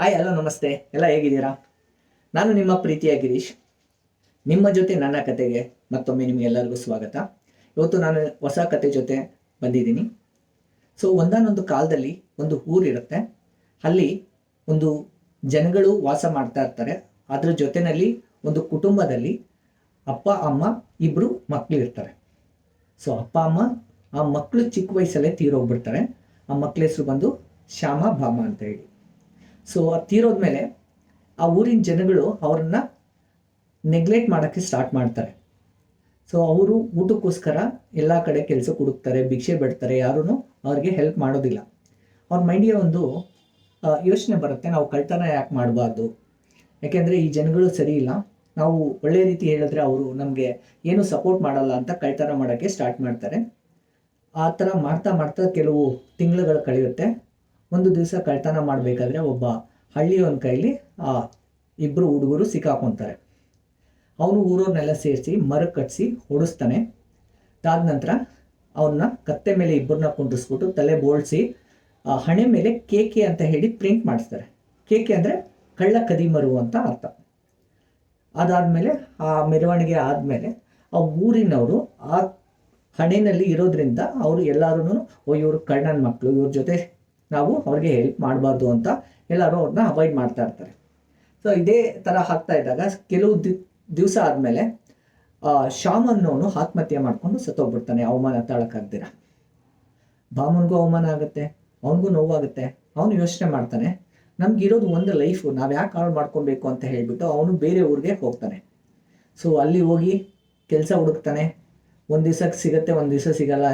Hi hello ನಮಸ್ತೆ, ಎಲ್ಲ ಹೇಗಿದ್ದೀರಾ? ನಾನು ನಿಮ್ಮ ಪ್ರೀತಿಯ ಗಿರೀಶ್. ನಿಮ್ಮ ಜೊತೆ ನನ್ನ ಕತೆಗೆ ಮತ್ತೊಮ್ಮೆ ನಿಮಗೆಲ್ಲರಿಗೂ ಸ್ವಾಗತ. ಇವತ್ತು ನಾನು ಹೊಸ ಕತೆ ಜೊತೆ ಬಂದಿದ್ದೀನಿ. ಒಂದಾನೊಂದು ಕಾಲದಲ್ಲಿ ಒಂದು ಊರಿರುತ್ತೆ. ಅಲ್ಲಿ ಒಂದು ಜನಗಳು ವಾಸ ಮಾಡ್ತಾ ಇರ್ತಾರೆ. ಅದ್ರ ಜೊತೆಯಲ್ಲಿ ಒಂದು ಕುಟುಂಬದಲ್ಲಿ ಅಪ್ಪ ಅಮ್ಮ ಇಬ್ಬರು ಮಕ್ಕಳು ಇರ್ತಾರೆ. ಅಪ್ಪ ಅಮ್ಮ ಆ ಮಕ್ಕಳು ಚಿಕ್ಕ ವಯಸ್ಸಲ್ಲೇ ತೀರೋಗ್ಬಿಡ್ತಾರೆ. ಆ ಮಕ್ಕಳ ಹೆಸರು ಬಂದು ಶ್ಯಾಮ ಭಾಮ ಅಂತ ಹೇಳಿ. ತೀರೋದ್ಮೇಲೆ ಆ ಊರಿನ ಜನಗಳು ಅವ್ರನ್ನ ನೆಗ್ಲೆಕ್ಟ್ ಮಾಡೋಕ್ಕೆ ಸ್ಟಾರ್ಟ್ ಮಾಡ್ತಾರೆ. ಅವರು ಊಟಕ್ಕೋಸ್ಕರ ಎಲ್ಲ ಕಡೆ ಕೆಲಸ ಹುಡುಕ್ತಾರೆ, ಭಿಕ್ಷೆ ಬಿಡ್ತಾರೆ, ಯಾರೂ ಅವ್ರಿಗೆ ಹೆಲ್ಪ್ ಮಾಡೋದಿಲ್ಲ. ಅವ್ರ ಮೈಂಡಿಗೆ ಒಂದು ಯೋಚನೆ ಬರುತ್ತೆ, ನಾವು ಕಳ್ತನ ಯಾಕೆ ಮಾಡಬಾರ್ದು, ಯಾಕೆಂದರೆ ಈ ಜನಗಳು ಸರಿ ಇಲ್ಲ, ನಾವು ಒಳ್ಳೆ ರೀತಿ ಹೇಳಿದ್ರೆ ಅವರು ನಮಗೆ ಏನು ಸಪೋರ್ಟ್ ಮಾಡಲ್ಲ ಅಂತ ಕಳ್ತನ ಮಾಡೋಕ್ಕೆ ಸ್ಟಾರ್ಟ್ ಮಾಡ್ತಾರೆ. ಆ ಥರ ಮಾಡ್ತಾ ಮಾಡ್ತಾ ಕೆಲವು ತಿಂಗಳುಗಳು ಕಳೆಯುತ್ತೆ. ಒಂದು ದಿವಸ ಕಳ್ತನ ಮಾಡಬೇಕಾದ್ರೆ ಒಬ್ಬ ಹಳ್ಳಿಯವನ ಕೈಲಿ ಇಬ್ಬರು ಹುಡುಗರು ಸಿಕ್ಕಾಕೊತಾರೆ. ಅವನು ಊರವ್ರನ್ನೆಲ್ಲ ಸೇರಿಸಿ ಮರಕ್ಕೆ ಕಟ್ಟಿಸಿ ಓಡಿಸ್ತಾನೆ. ಅದಾದ ನಂತರ ಅವನ್ನ ಕತ್ತೆ ಮೇಲೆ ಇಬ್ಬರನ್ನ ಕುಂಡಿಸ್ಬಿಟ್ಟು ತಲೆ ಬೋಳ್ಸಿ ಹಣೆ ಮೇಲೆ ಕೇಕೆ ಅಂತ ಹೇಳಿ ಪ್ರಿಂಟ್ ಮಾಡಿಸ್ತಾರೆ. ಕೇಕೆ ಅಂದರೆ ಕಳ್ಳ ಕದಿಮರು ಅಂತ ಅರ್ಥ. ಅದಾದಮೇಲೆ ಆ ಮೆರವಣಿಗೆ ಆದಮೇಲೆ ಆ ಊರಿನವರು ಆ ಹಣೆಯಲ್ಲಿ ಇರೋದ್ರಿಂದ ಅವರು ಎಲ್ಲರೂ ಇವರು ಕಳ್ಳನ ಮಕ್ಕಳು, ಇವ್ರ ಜೊತೆ ನಾವು ಅವ್ರಿಗೆ ಹೆಲ್ಪ್ ಮಾಡಬಾರ್ದು ಅಂತ ಎಲ್ಲರೂ ಅವ್ರನ್ನ ಅವಾಯ್ಡ್ ಮಾಡ್ತಾ ಇರ್ತಾರೆ. ಇದೇ ಥರ ಆಗ್ತಾ ಇದ್ದಾಗ ಕೆಲವು ದಿವಸ ಆದಮೇಲೆ ಶ್ಯಾಮ್ ಅನ್ನೋನು ಆತ್ಮಹತ್ಯೆ ಮಾಡಿಕೊಂಡು ಸತ್ತೋಗ್ಬಿಡ್ತಾನೆ. ಅವಮಾನ ತಾಳಕ್ಕಾಗ್ದಿರ. ಭಾಮನ್ಗೂ ಅವಮಾನ ಆಗುತ್ತೆ, ಅವನಿಗೂ ನೋವಾಗುತ್ತೆ. ಅವನು ಯೋಚನೆ ಮಾಡ್ತಾನೆ, ನಮ್ಗಿರೋದು ಒಂದು ಲೈಫು, ನಾವು ಯಾಕೆ ಹಾಳು ಮಾಡ್ಕೊಬೇಕು ಅಂತ ಹೇಳಿಬಿಟ್ಟು ಅವನು ಬೇರೆ ಊರಿಗೆ ಹೋಗ್ತಾನೆ. ಅಲ್ಲಿ ಹೋಗಿ ಕೆಲಸ ಹುಡುಕ್ತಾನೆ. ಒಂದು ದಿವಸಕ್ಕೆ ಸಿಗುತ್ತೆ, ಒಂದು ದಿವಸ ಸಿಗಲ್ಲ.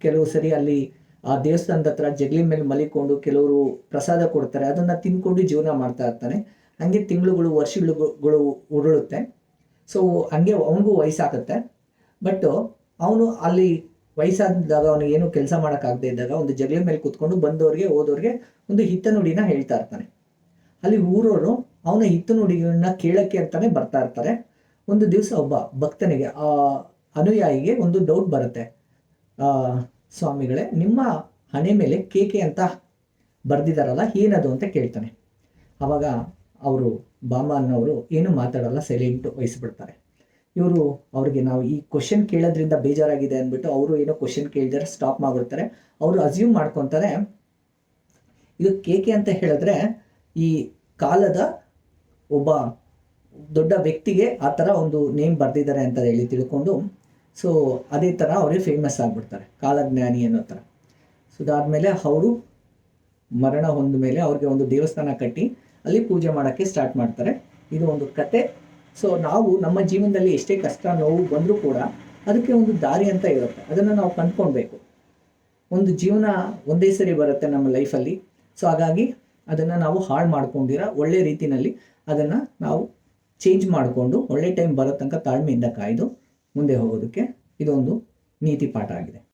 ಕೆಲವು ಸರಿ ಅಲ್ಲಿ ಆ ದೇವಸ್ಥಾನದ ಹತ್ರ ಜಗಲಿ ಮೇಲೆ ಮಲಿಕೊಂಡು ಕೆಲವರು ಪ್ರಸಾದ ಕೊಡ್ತಾರೆ, ಅದನ್ನು ತಿನ್ಕೊಂಡು ಜೀವನ ಮಾಡ್ತಾ ಇರ್ತಾನೆ. ಹಂಗೆ ತಿಂಗಳುಗಳು ವರ್ಷಗಳು ಉರುಳುತ್ತೆ. ಹಂಗೆ ಅವನಿಗೂ ವಯಸ್ಸಾಗುತ್ತೆ. ಬಟ್ ಅವನು ಅಲ್ಲಿ ವಯಸ್ಸಾದಾಗ ಅವನು ಏನು ಕೆಲಸ ಮಾಡೋಕ್ಕಾಗದೇ ಇದ್ದಾಗ ಒಂದು ಜಗಲಿ ಮೇಲೆ ಕೂತ್ಕೊಂಡು ಬಂದವ್ರಿಗೆ ಹೋದವ್ರಿಗೆ ಒಂದು ಹಿತ್ತನುಡಿನ ಹೇಳ್ತಾ ಇರ್ತಾನೆ. ಅಲ್ಲಿ ಊರವರು ಅವನ ಹಿತ್ತನುಡಿಗಳನ್ನ ಕೇಳಕ್ಕೆ ಅಂತಾನೆ ಬರ್ತಾ ಇರ್ತಾರೆ. ಒಂದು ದಿವಸ ಒಬ್ಬ ಭಕ್ತನಿಗೆ, ಆ ಅನುಯಾಯಿಗೆ ಒಂದು ಡೌಟ್ ಬರುತ್ತೆ. ಸ್ವಾಮಿಗಳೇ, ನಿಮ್ಮ ಹಣೆ ಮೇಲೆ ಕೇಕೆ ಅಂತ ಬರೆದಿದ್ದಾರಲ್ಲ, ಏನದು ಅಂತ ಕೇಳ್ತಾನೆ. ಆವಾಗ ಅವರು ಭಾಮ ಅನ್ನೋರು ಏನು ಮಾತಾಡಲ್ಲ, ಸೈಲೆಂಟು ವಹಿಸ್ಬಿಡ್ತಾರೆ. ಅವ್ರಿಗೆ ನಾವು ಈ ಕ್ವಶನ್ ಕೇಳೋದ್ರಿಂದ ಬೇಜಾರಾಗಿದೆ ಅಂದ್ಬಿಟ್ಟು ಅವರು ಏನೋ ಕ್ವಶನ್ ಕೇಳಿದರೆ ಸ್ಟಾಪ್ ಮಾಡಿಬಿಡ್ತಾರೆ. ಅವರು ಅಸ್ಯೂಮ್ ಮಾಡ್ಕೊತಾರೆ, ಇದು ಕೇಕೆ ಅಂತ ಹೇಳಿದ್ರೆ ಈ ಕಾಲದ ಒಬ್ಬ ದೊಡ್ಡ ವ್ಯಕ್ತಿಗೆ ಆ ಥರ ಒಂದು ನೇಮ್ ಬರೆದಿದ್ದಾರೆ ಅಂತ ಹೇಳಿ ತಿಳ್ಕೊಂಡು ಅದೇ ಥರ ಅವರೇ ಫೇಮಸ್ ಆಗಿಬಿಡ್ತಾರೆ, ಕಾಲಜ್ಞಾನಿ ಅನ್ನೋ ಥರ. ಅದಾದಮೇಲೆ ಅವರು ಮರಣ ಹೊಂದ ಮೇಲೆ ಅವ್ರಿಗೆ ಒಂದು ದೇವಸ್ಥಾನ ಕಟ್ಟಿ ಅಲ್ಲಿ ಪೂಜೆ ಮಾಡೋಕ್ಕೆ ಸ್ಟಾರ್ಟ್ ಮಾಡ್ತಾರೆ. ಇದು ಒಂದು ಕತೆ. ನಾವು ನಮ್ಮ ಜೀವನದಲ್ಲಿ ಎಷ್ಟೇ ಕಷ್ಟ ನೋವು ಬಂದರೂ ಕೂಡ ಅದಕ್ಕೆ ಒಂದು ದಾರಿ ಅಂತ ಇರುತ್ತೆ, ಅದನ್ನು ನಾವು ಕಂಡ್ಕೊಳ್ಬೇಕು. ಒಂದು ಜೀವನ ಒಂದೇ ಸರಿ ಬರುತ್ತೆ ನಮ್ಮ ಲೈಫಲ್ಲಿ. ಹಾಗಾಗಿ ಅದನ್ನು ನಾವು ಹಾಳು ಮಾಡ್ಕೊಂಡಿರ ಒಳ್ಳೆ ರೀತಿಯಲ್ಲಿ ಅದನ್ನು ನಾವು ಚೇಂಜ್ ಮಾಡಿಕೊಂಡು ಒಳ್ಳೆ ಟೈಮ್ ಬರೋ ತನಕ ತಾಳ್ಮೆಯಿಂದ ಕಾಯ್ದು ಮುಂದೆ ಹೋಗೋದಕ್ಕೆ ಇದೊಂದು ನೀತಿ ಪಾಠ ಆಗಿದೆ.